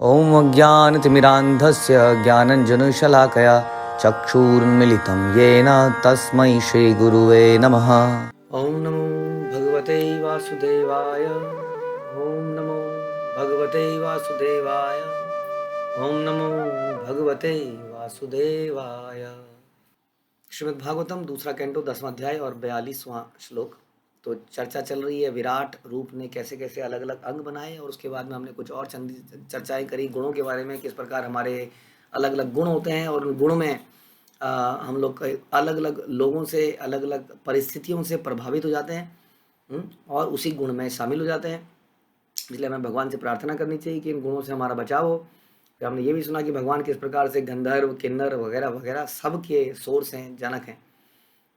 ॐ अज्ञानतिमिरान्धस्य ज्ञानञ्जनशलाकया चक्षुरुन्मिलितं येन तस्मै श्रीगुरुवे नमः। ॐ नमो भगवते वासुदेवाय। ॐ नमो भगवते वासुदेवाय। ॐ नमो भगवते वासुदेवाय। श्रीमद् भागवतम दूसरा कैंटो 10वां अध्याय और 42वां श्लोक। तो चर्चा चल रही है विराट रूप ने कैसे कैसे अलग अलग अंग बनाए, और उसके बाद में हमने कुछ और चर्चाएं करी गुणों के बारे में, किस प्रकार हमारे अलग अलग गुण होते हैं और उन गुणों में हम लोग अलग अलग लोगों से अलग अलग परिस्थितियों से प्रभावित हो जाते हैं और उसी गुण में शामिल हो जाते हैं। इसलिए हमें भगवान से प्रार्थना करनी चाहिए कि इन गुणों से हमारा बचाव हो। फिर हमने ये भी सुना कि भगवान किस प्रकार से गंधर्व किन्नर वगैरह वगैरह सब के सोर्स हैं, जनक हैं।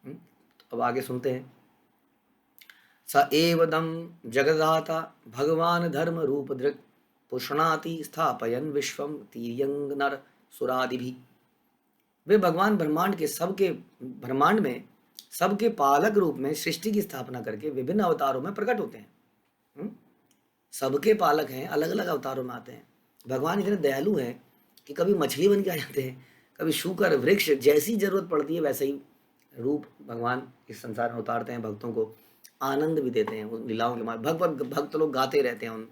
तो अब आगे सुनते हैं। स एवदं जगदाता भगवान धर्म रूप दृक् पुष्णाति स्थापयन विश्वम तीर्यंग नर सुरादिभि। वे भगवान ब्रह्मांड के सबके ब्रह्मांड में सबके पालक रूप में सृष्टि की स्थापना करके विभिन्न अवतारों में प्रकट होते हैं। सबके पालक हैं, अलग अलग अवतारों में आते हैं। भगवान इतने दयालु हैं कि कभी मछली बन के आ जाते हैं, कभी शूकर वृक्ष, जैसी जरूरत पड़ती है वैसे ही रूप भगवान इस संसार में उतारते हैं, भक्तों को आनंद भी देते हैं उन लीलाओं के माध्यम। भक्त लोग गाते रहते हैं उन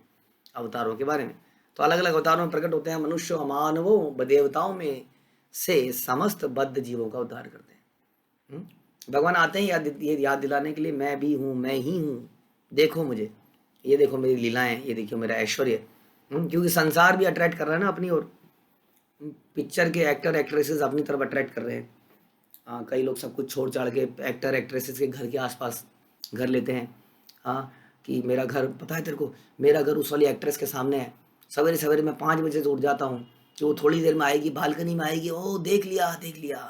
अवतारों के बारे में। तो अलग अलग अवतारों में प्रकट होते हैं। मनुष्यों, मानवों, देवताओं में से समस्त बद्ध जीवों का उद्धार करते हैं। भगवान आते हैं याद दिलाने के लिए, मैं भी हूँ, मैं ही हूँ, देखो मुझे, ये देखो मेरी लीलाएं, ये देखियो मेरा ऐश्वर्य। क्योंकि संसार भी अट्रैक्ट कर रहा है ना अपनी ओर। पिक्चर के एक्टर एक्ट्रेसेस अपनी तरफ अट्रैक्ट कर रहे हैं। कई लोग सब कुछ छोड़ छाड़ के एक्टर एक्ट्रेसेस के घर के आसपास घर लेते हैं। हाँ, कि मेरा घर, पता है तेरे को, मेरा घर उस वाली एक्ट्रेस के सामने है। सवेरे सवेरे मैं 5 बजे से उठ जाता हूँ कि वो थोड़ी देर में आएगी, बालकनी में आएगी, ओ देख लिया देख लिया।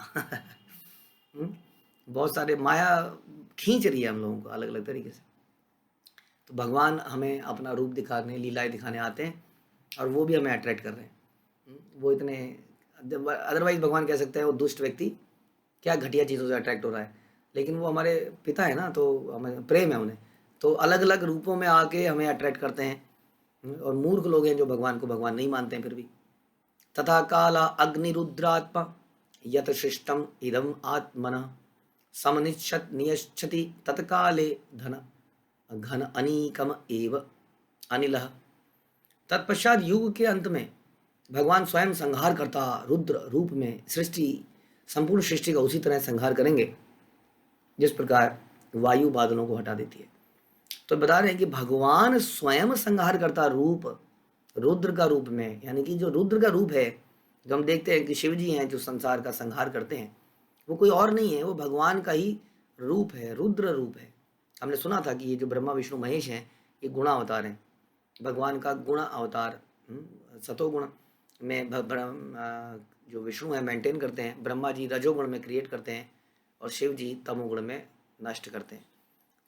बहुत सारे माया खींच रही है हम लोगों को अलग अलग तरीके से। तो भगवान हमें अपना रूप दिखाने, लीलाएं दिखाने आते हैं, और वो भी हमें अट्रैक्ट कर रहे हैं। वो इतने, अदरवाइज भगवान कह सकते हैं वो दुष्ट व्यक्ति क्या घटिया चीज़ों से अट्रैक्ट हो रहा है, लेकिन वो हमारे पिता है ना, तो हमें प्रेम है उन्हें, तो अलग अलग रूपों में आके हमें अट्रैक्ट करते हैं। और मूर्ख लोग हैं जो भगवान को भगवान नहीं मानते हैं फिर भी। तथा काला अग्निरुद्रात्मा यत शिष्टम इदम आत्मना समनिच्छत नियच्छति तत्काले धन घन अनीकम एव अनिलः। तत्पश्चात युग के अंत में भगवान स्वयं संहार करता रुद्र रूप में संपूर्ण सृष्टि का उसी तरह संहार करेंगे जिस प्रकार वायु बादलों को हटा देती है। तो बता रहे हैं कि भगवान स्वयं संहार करता रूप रुद्र का रूप में, यानी कि जो रुद्र का रूप है, जो हम देखते हैं कि शिव जी हैं जो संसार का संहार करते हैं, वो कोई और नहीं है, वो भगवान का ही रूप है, रुद्र रूप है। हमने सुना था कि ये जो ब्रह्मा विष्णु महेश हैं ये गुणा अवतार हैं, भगवान का गुण अवतार। सतोगुण में जो विष्णु है मेंटेन करते हैं, ब्रह्मा जी रजोगुण में क्रिएट करते हैं, और शिव जी तमोगुण में नष्ट करते हैं।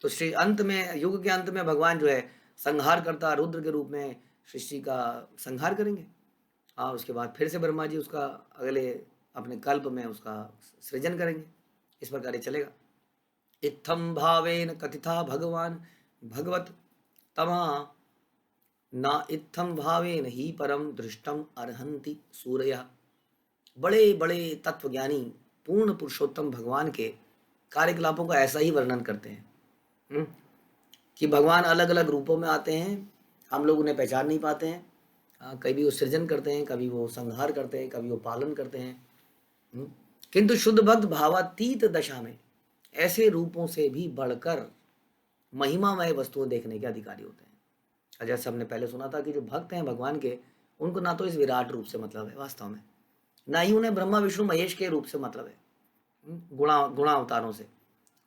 तो श्री अंत में, युग के अंत में भगवान जो है संहार करता रुद्र के रूप में सृष्टि का संहार करेंगे। उसके बाद फिर से ब्रह्मा जी उसका अगले अपने कल्प में उसका सृजन करेंगे। इस प्रकार ये चलेगा। इत्थम भावेन कथिता भगवान भगवत तमा ना इत्थम भावेन ही परम दृष्टम अर्हन्ति सूर्य। बड़े बड़े तत्वज्ञानी पूर्ण पुरुषोत्तम भगवान के कार्यकलापों का ऐसा ही वर्णन करते हैं कि भगवान अलग अलग रूपों में आते हैं, हम लोग उन्हें पहचान नहीं पाते हैं। कभी वो सृजन करते हैं, कभी वो संहार करते हैं, कभी वो पालन करते हैं। किंतु शुद्ध भक्त भावातीत दशा में ऐसे रूपों से भी बढ़कर महिमामय वस्तुएं देखने के अधिकारी होते हैं। जैसे हमने पहले सुना था कि जो भक्त हैं भगवान के, उनको ना तो इस विराट रूप से मतलब है वास्तव में, ना ही उन्हें ब्रह्मा विष्णु महेश के रूप से मतलब है, गुणा अवतारों से।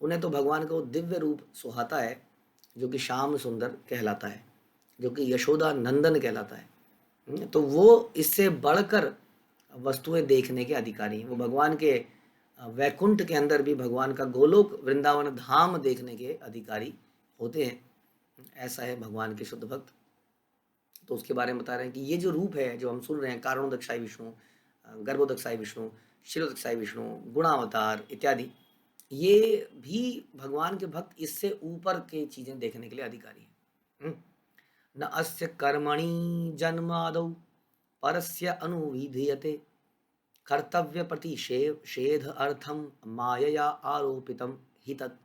उन्हें तो भगवान को दिव्य रूप सुहाता है जो कि श्याम सुंदर कहलाता है, जो कि यशोदा नंदन कहलाता है। तो वो इससे बढ़कर वस्तुएं देखने के अधिकारी हैं। वो भगवान के वैकुंठ के अंदर भी भगवान का गोलोक वृंदावन धाम देखने के अधिकारी होते हैं। ऐसा है भगवान के शुद्ध भक्त। तो उसके बारे में बता रहे हैं कि ये जो रूप है जो हम सुन रहे हैं, कारणोदकशाई विष्णु, गर्भोदकशाई विष्णु, शिरोदकशाई विष्णु, गुणावतार इत्यादि, ये भी भगवान के भक्त इससे ऊपर के चीजें देखने के लिए अधिकारी हैं। न अस्य कर्मणि जन्मादौ परस्य अनुविधीयते कर्तव्य प्रतिषेध अर्थम मायया आरोपितम ही तत्।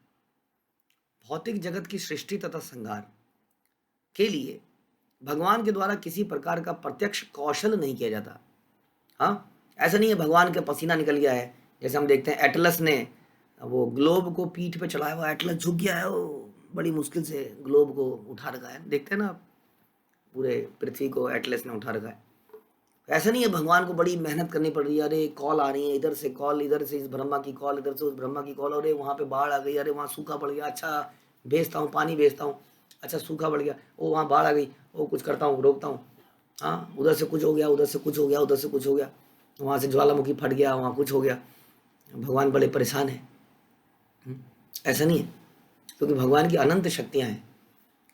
भौतिक जगत की सृष्टि तथा संहार के लिए भगवान के द्वारा किसी प्रकार का प्रत्यक्ष कौशल नहीं किया जाता। हाँ, ऐसा नहीं है भगवान के पसीना निकल गया है। जैसे हम देखते हैं एटलस ने वो ग्लोब को पीठ पे चढ़ाया हुआ, एटलस झुक गया है, वो बड़ी मुश्किल से ग्लोब को उठा रखा है। देखते हैं ना आप, पूरे पृथ्वी को एटलस ने उठा रखा है। ऐसा नहीं है भगवान को बड़ी मेहनत करनी पड़ रही है, अरे कॉल आ रही है, इधर से कॉल, इधर से इस ब्रह्मा की कॉल, इधर से उस ब्रह्मा की कॉल, अरे वहाँ पे बाढ़ आ गई, अरे वहाँ सूखा पड़ गया, अच्छा भेजता हूँ पानी भेजता हूँ, अच्छा सूखा पड़ गया, ओ वहाँ बाढ़ आ गई, ओ कुछ करता हूँ रोकता हूँ, हाँ उधर से कुछ हो गया, उधर से कुछ हो गया, उधर से कुछ हो गया, वहाँ से ज्वालामुखी फट गया, वहाँ कुछ हो गया, भगवान बड़े परेशान हैं। ऐसा नहीं है, क्योंकि भगवान की अनंत शक्तियाँ हैं।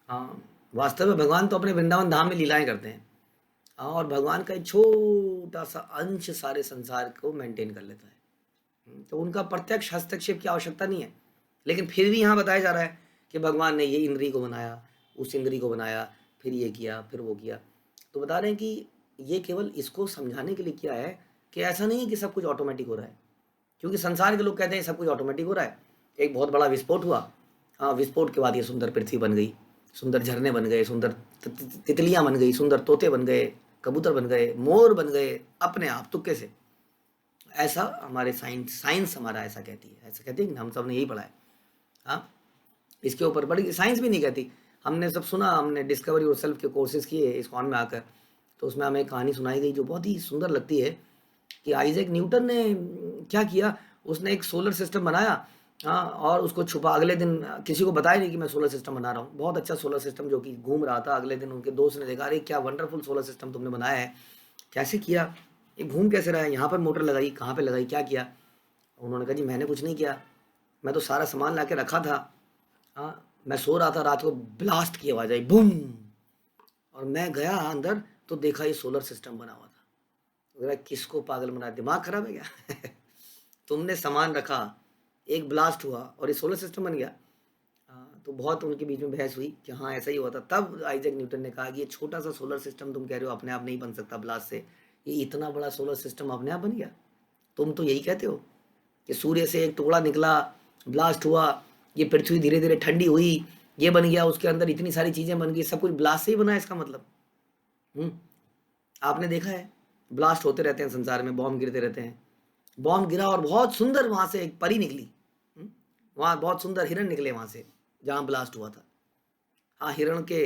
हाँ, वास्तव में भगवान तो अपने वृंदावन धाम में लीलाएं करते हैं। हाँ, और भगवान का एक छोटा सा अंश सारे संसार को मेंटेन कर लेता है। तो उनका प्रत्यक्ष हस्तक्षेप की आवश्यकता नहीं है। लेकिन फिर भी यहाँ बताया जा रहा है कि भगवान ने ये इंद्री को बनाया, उस इंद्री को बनाया, फिर ये किया, फिर वो किया। तो बता रहे हैं कि ये केवल इसको समझाने के लिए किया है कि ऐसा नहीं है कि सब कुछ ऑटोमेटिक हो रहा है। क्योंकि संसार के लोग कहते हैं सब कुछ ऑटोमेटिक हो रहा है। एक बहुत बड़ा विस्फोट हुआ, हाँ विस्फोट के बाद ये सुंदर पृथ्वी बन गई, सुंदर झरने बन गए, सुंदर तितलियां बन गई, सुंदर तोते बन गए, कबूतर बन गए, मोर बन गए, अपने आप तुक्के से। ऐसा हमारे साइंस साइंस हमारा ऐसा कहती है, ऐसा कहती है कि हम सब ने यही पढ़ा है। हाँ, इसके ऊपर बड़ी साइंस भी नहीं कहती, हमने सब सुना, हमने डिस्कवरी और सेल्फ के कोर्सेज किए इस्कॉन में आकर। तो उसमें हमें कहानी सुनाई गई जो बहुत ही सुंदर लगती है कि आइजैक न्यूटन ने क्या किया, उसने एक सोलर सिस्टम बनाया। हाँ, और उसको छुपा, अगले दिन किसी को बताया नहीं कि मैं सोलर सिस्टम बना रहा हूँ, बहुत अच्छा सोलर सिस्टम जो कि घूम रहा था। अगले दिन उनके दोस्त ने देखा, अरे क्या वंडरफुल सोलर सिस्टम तुमने बनाया है, कैसे किया, ये घूम कैसे रहा है, यहाँ पर मोटर लगाई, कहाँ पर लगाई, क्या किया। उन्होंने कहा जी मैंने कुछ नहीं किया, मैं तो सारा सामान ला के रखा था। हाँ, मैं सो रहा था, रात को ब्लास्ट की आवाज़ आई, बूम, और मैं गया अंदर तो देखा ये सोलर सिस्टम बना हुआ था। तो किसको पागल बना, दिमाग खराब है क्या तुमने सामान रखा, एक ब्लास्ट हुआ और ये सोलर सिस्टम बन गया। तो बहुत उनके बीच में बहस हुई कि हाँ ऐसा ही हुआ था। तब आइजैक न्यूटन ने कहा कि ये छोटा सा सोलर सिस्टम तुम कह रहे हो अपने आप नहीं बन सकता ब्लास्ट से, ये इतना बड़ा सोलर सिस्टम अपने आप बन गया। तुम तो यही कहते हो कि सूर्य से एक टुकड़ा निकला, ब्लास्ट हुआ, ये पृथ्वी धीरे धीरे ठंडी हुई, ये बन गया, उसके अंदर इतनी सारी चीज़ें बन गई, सब कुछ ब्लास्ट से ही बना है इसका मतलब। आपने देखा है ब्लास्ट होते रहते हैं संसार में, बॉम्ब गिरते रहते हैं। बॉम्ब गिरा और बहुत सुंदर वहाँ से एक परी निकली, वहाँ बहुत सुंदर हिरण निकले वहाँ से जहाँ ब्लास्ट हुआ था। हाँ, हिरण के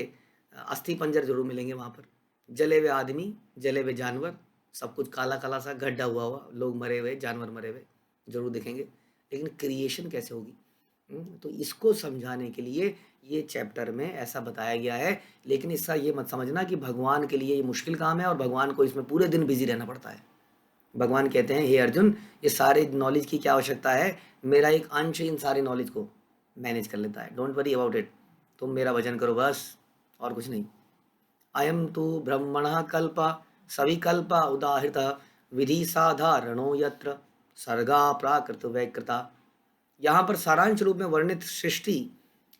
अस्थि पंजर जरूर मिलेंगे वहाँ पर, जले हुए आदमी, जले हुए जानवर, सब कुछ काला काला सा गड्ढा हुआ हुआ, लोग मरे हुए, जानवर मरे हुए जरूर दिखेंगे। लेकिन क्रिएशन कैसे होगी, तो इसको समझाने के लिए ये चैप्टर में ऐसा बताया गया है। लेकिन इसका ये मत समझना कि भगवान के लिए ये मुश्किल काम है और भगवान को इसमें पूरे दिन बिजी रहना पड़ता है। भगवान कहते हैं हे अर्जुन, ये सारे नॉलेज की क्या आवश्यकता है, मेरा एक अंश इन सारे नॉलेज को मैनेज कर लेता है, डोंट वरी अबाउट इट, तुम मेरा भजन करो बस, और कुछ नहीं। अयम तो ब्रह्मणः कल्प सविकल्प उदाहृत विधि साधारणो यत्र सर्गा प्राकृत वैकृता। यहाँ पर सारांश रूप में वर्णित सृष्टि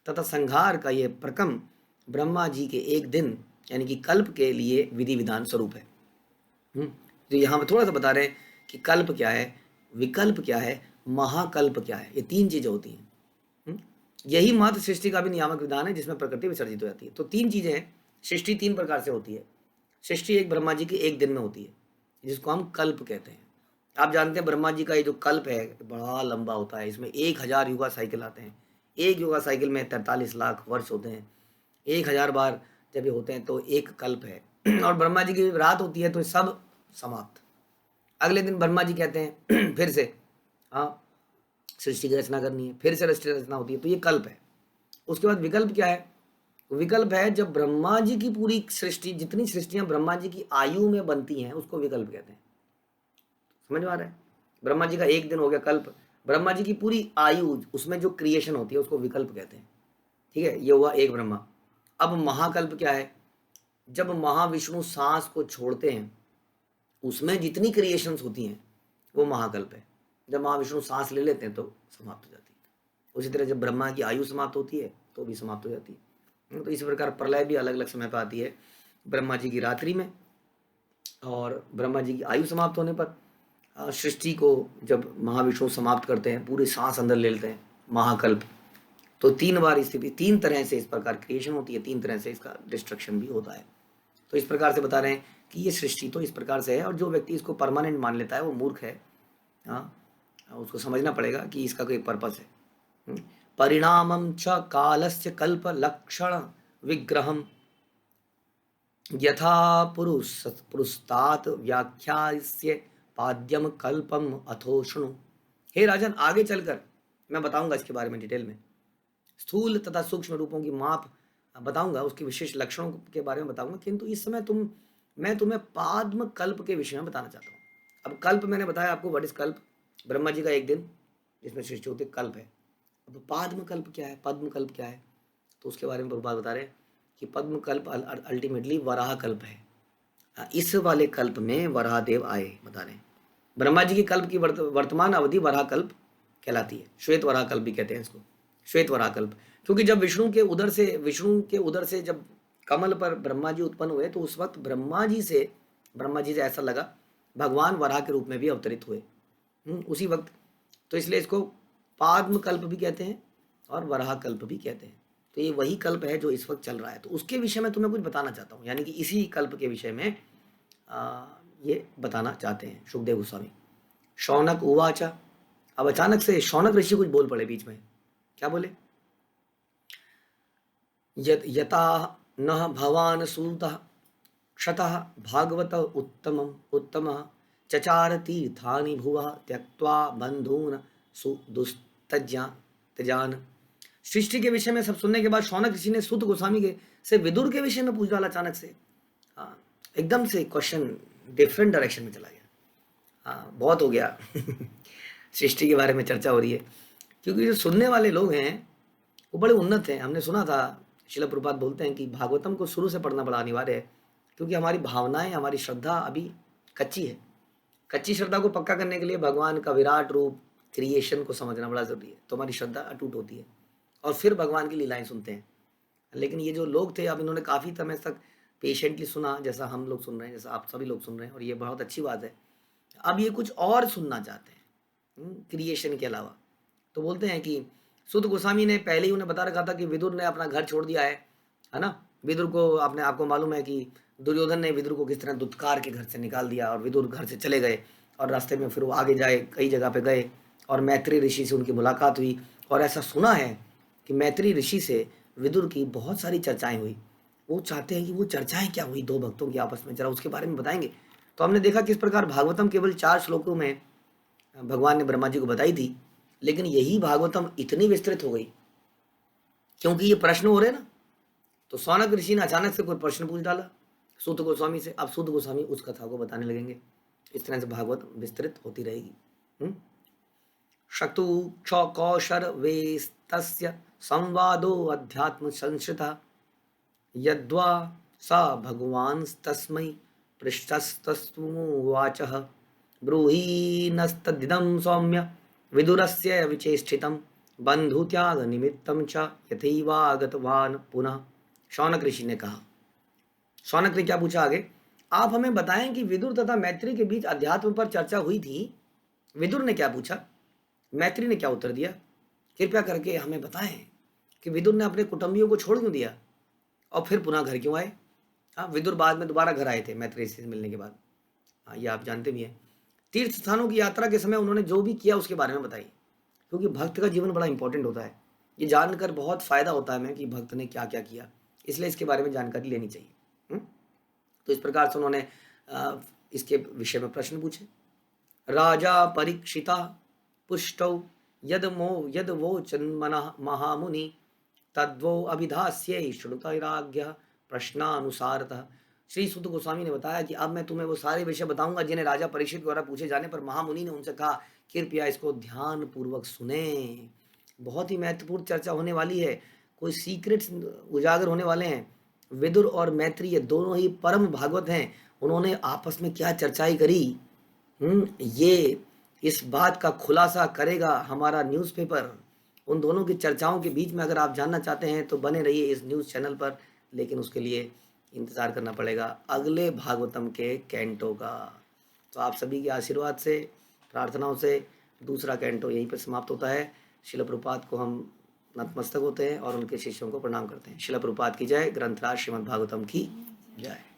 तथा संहार का ये प्रकम ब्रह्मा जी के एक दिन यानी कि कल्प के लिए विधि विधान स्वरूप है। तो यहाँ पर थोड़ा सा बता रहे हैं कि कल्प क्या है, विकल्प क्या है, महाकल्प क्या है, ये तीन चीजें होती हैं। यही मात्र सृष्टि का भी नियामक विधान है जिसमें प्रकृति विसर्जित हो जाती है। तो तीन चीजें हैं, सृष्टि तीन प्रकार से होती है। सृष्टि एक ब्रह्मा जी की एक दिन में होती है जिसको हम कल्प कहते हैं। आप जानते हैं ब्रह्मा जी का ये जो कल्प है बड़ा लंबा होता है, इसमें 1000 युगा साइकिल आते हैं, एक युगा साइकिल में 43 लाख वर्ष होते हैं, 1000 बार जब ये होते हैं तो एक कल्प है। और ब्रह्मा जी की रात होती है तो सब समाप्त। अगले दिन ब्रह्मा जी कहते हैं फिर से हाँ सृष्टि की रचना करनी है, फिर से सृष्टि रचना होती है, तो ये कल्प है। उसके बाद विकल्प क्या है, विकल्प है जब ब्रह्मा जी की पूरी सृष्टि, जितनी सृष्टियां ब्रह्मा जी की आयु में बनती हैं उसको विकल्प कहते हैं। समझ में आ रहा है, ब्रह्मा जी का एक दिन हो गया कल्प, ब्रह्मा जी की पूरी आयु उसमें जो क्रिएशन होती है उसको विकल्प कहते हैं। ठीक है, ये हुआ एक ब्रह्मा। अब महाकल्प क्या है, जब महाविष्णु सांस को छोड़ते हैं उसमें जितनी क्रिएशंस होती हैं वो महाकल्प है। जब महाविष्णु सांस ले लेते हैं तो समाप्त हो जाती है। उसी तरह जब ब्रह्मा की आयु समाप्त होती है तो भी समाप्त हो जाती है। तो इस प्रकार प्रलय भी अलग अलग समय पर आती है, ब्रह्मा जी की रात्रि में, और ब्रह्मा जी की आयु समाप्त होने पर सृष्टि को जब महाविष्णु समाप्त करते हैं, पूरी सांस अंदर ले लेते हैं, महाकल्प, तो 3 बार स्थिति, 3 तरह से इस प्रकार क्रिएशन होती है, 3 तरह से इसका डिस्ट्रक्शन भी होता है। तो इस प्रकार से बता रहे हैं कि ये सृष्टि तो इस प्रकार से है, और जो व्यक्ति इसको परमानेंट मान लेता है वो मूर्ख है। हाँ, उसको समझना पड़ेगा कि इसका कोई पर्पस है। परिणामम च कालस्य कल्प लक्षण विग्रहम यथा पुरुस्तात व्याख्यास्य पाद्यम कल्पम अथो शृणु। हे राजन, आगे चलकर मैं बताऊंगा इसके बारे में डिटेल में, स्थूल तथा सूक्ष्म रूपों की माप बताऊंगा, उसके विशेष लक्षणों के बारे में बताऊंगा, किंतु इस समय मैं तुम्हें पाद्म कल्प के विषय में बताना चाहता हूँ। अब कल्प मैंने बताया आपको, व्हाट इज कल्प, ब्रह्मा जी का एक दिन जिसमें सृष्टि होती है, कल्प है। अब पाद्म कल्प क्या है, पद्म कल्प क्या है, तो उसके बारे में प्रभुपाद बता रहे हैं कि पद्म कल्प अल्टीमेटली वराह कल्प है। इस वाले कल्प में वराह देव आए, बता रहे हैं। ब्रह्मा जी की कल्प की वर्तमान अवधि वराह कल्प कहलाती है, श्वेत वराह कल्प भी कहते हैं इसको, श्वेत वराह कल्प। क्योंकि जब विष्णु के उदर से जब कमल पर ब्रह्मा जी उत्पन्न हुए, तो उस वक्त ब्रह्मा जी से ऐसा लगा भगवान वराह के रूप में भी अवतरित हुए उसी वक्त। तो इसलिए इसको पाद्म कल्प भी कहते हैं और वराह कल्प भी कहते हैं। तो ये वही कल्प है जो इस वक्त चल रहा है। तो उसके विषय में तुम्हें कुछ बताना चाहता हूँ, यानी कि इसी कल्प के विषय में ये बताना चाहते हैं सुखदेव गोस्वामी। शौनक उवाचा, अब अचानक से शौनक ऋषि कुछ बोल पड़े बीच में। क्या बोले, यता न भवान सूतः क्षतः भागवत उत्तमः चचार तीर्थानि भुवः त्यक्त्वा बंधून सुदुस्तजान। सृष्टि के विषय में सब सुनने के बाद शौनक ऋषि ने सूत गोस्वामी के से विदुर के विषय में पूछ डाला अचानक से। हाँ, एकदम से क्वेश्चन डिफरेंट डायरेक्शन में चला गया। हाँ, बहुत हो गया सृष्टि के बारे में चर्चा हो रही है, क्योंकि जो सुनने वाले लोग हैं वो बड़े उन्नत हैं। हमने सुना था, श्रील प्रभुपाद बोलते हैं कि भागवतम को शुरू से पढ़ना बड़ा अनिवार्य है, क्योंकि हमारी भावनाएं, हमारी श्रद्धा अभी कच्ची है। कच्ची श्रद्धा को पक्का करने के लिए भगवान का विराट रूप, क्रिएशन को समझना बड़ा जरूरी है, तो हमारी श्रद्धा अटूट होती है, और फिर भगवान की लीलाएं सुनते हैं। लेकिन ये जो लोग थे, अब इन्होंने काफ़ी समय तक पेशेंटली सुना, जैसा हम लोग सुन रहे हैं, जैसा आप सभी लोग सुन रहे हैं, और ये बहुत अच्छी बात है। अब ये कुछ और सुनना चाहते हैं क्रिएशन के अलावा। तो बोलते हैं कि सूत गोस्वामी ने पहले ही उन्हें बता रखा था कि विदुर ने अपना घर छोड़ दिया है ना। विदुर को आपको मालूम है कि दुर्योधन ने विदुर को किस तरह दुत्कार के घर से निकाल दिया, और विदुर घर से चले गए, और रास्ते में फिर वो आगे जाए, कई जगह पे गए, और मैत्री ऋषि से उनकी मुलाकात हुई। और ऐसा सुना है कि मैत्री ऋषि से विदुर की बहुत सारी चर्चाएं हुई। वो चाहते हैं कि वो चर्चाएं क्या हुई दो भक्तों की आपस में, जरा उसके बारे में बताएंगे। तो हमने देखा किस प्रकार भागवतम केवल 4 श्लोकों में भगवान ने ब्रह्मा जी को बताई थी, लेकिन यही भागवतम इतनी विस्तृत हो गई क्योंकि ये प्रश्न हो रहे ना। तो शौनक ऋषि ने अचानक से कोई प्रश्न पूछ डाला सूत गोस्वामी से। अब सूत गोस्वामी उस कथा को बताने लगेंगे। इस तरह से भागवत विस्तृत होती रहेगी। शतु क्ष कौशर वेस्तस्य संवादो अध्यात्म संश्रिता यद्वा सा भगवान तस्मै पृष्ठस्तस्तुवाचः ब्रूहीनस्तदिदं सौम्य विदुरस्य विचेष्टितं बंधुत्याग निमित्तं च यथैवागतवान् पुनः। शौनक ऋषि ने कहा, शौनक ने क्या पूछा आगे, आप हमें बताएं कि विदुर तथा मैत्री के बीच अध्यात्म पर चर्चा हुई थी। विदुर ने क्या पूछा, मैत्री ने क्या उत्तर दिया, कृपया करके हमें बताएं कि विदुर ने अपने कुटुंबियों को छोड़ क्यों दिया और फिर पुनः घर क्यों आए। हाँ, विदुर बाद में दोबारा घर आए थे मैत्री से मिलने के बाद। हाँ, ये आप जानते भी हैं। तीर्थ स्थानों की यात्रा के समय उन्होंने जो भी किया उसके बारे में बताइए, क्योंकि भक्त का जीवन बड़ा इंपॉर्टेंट होता है। ये जानकर बहुत फायदा होता है हमें कि भक्त ने क्या क्या किया, इसलिए इसके बारे में जानकारी लेनी चाहिए। तो इस प्रकार से उन्होंने इसके विषय में प्रश्न पूछे। राजा परीक्षिता पुष्टौ यद वो चन्मनः महामुनि तद्वो अभिधास्ये श्रुतैराग्यः प्रश्नानुसारतः। श्री सुत गोस्वामी ने बताया कि अब मैं तुम्हें वो सारे विषय बताऊंगा जिन्हें राजा परीक्षित द्वारा पूछे जाने पर महामुनि ने उनसे कहा कृपया इसको ध्यान पूर्वक सुने। बहुत ही महत्वपूर्ण चर्चा होने वाली है, कोई सीक्रेट्स उजागर होने वाले हैं। विदुर और मैत्री ये दोनों ही परम भागवत हैं, उन्होंने आपस में क्या चर्चाएं करी, ये इस बात का खुलासा करेगा हमारा न्यूज़पेपर। उन दोनों की चर्चाओं के बीच में अगर आप जानना चाहते हैं तो बने रहिए इस न्यूज़ चैनल पर, लेकिन उसके लिए इंतज़ार करना पड़ेगा अगले भागवतम के कैंटो का। तो आप सभी के आशीर्वाद से, प्रार्थनाओं से दूसरा कैंटो यहीं पर समाप्त होता है। शिला प्रभुपाद को हम नतमस्तक होते हैं और उनके शिष्यों को प्रणाम करते हैं। शिला प्रभुपाद की जय। ग्रंथराज श्रीमद् भागवतम की जय।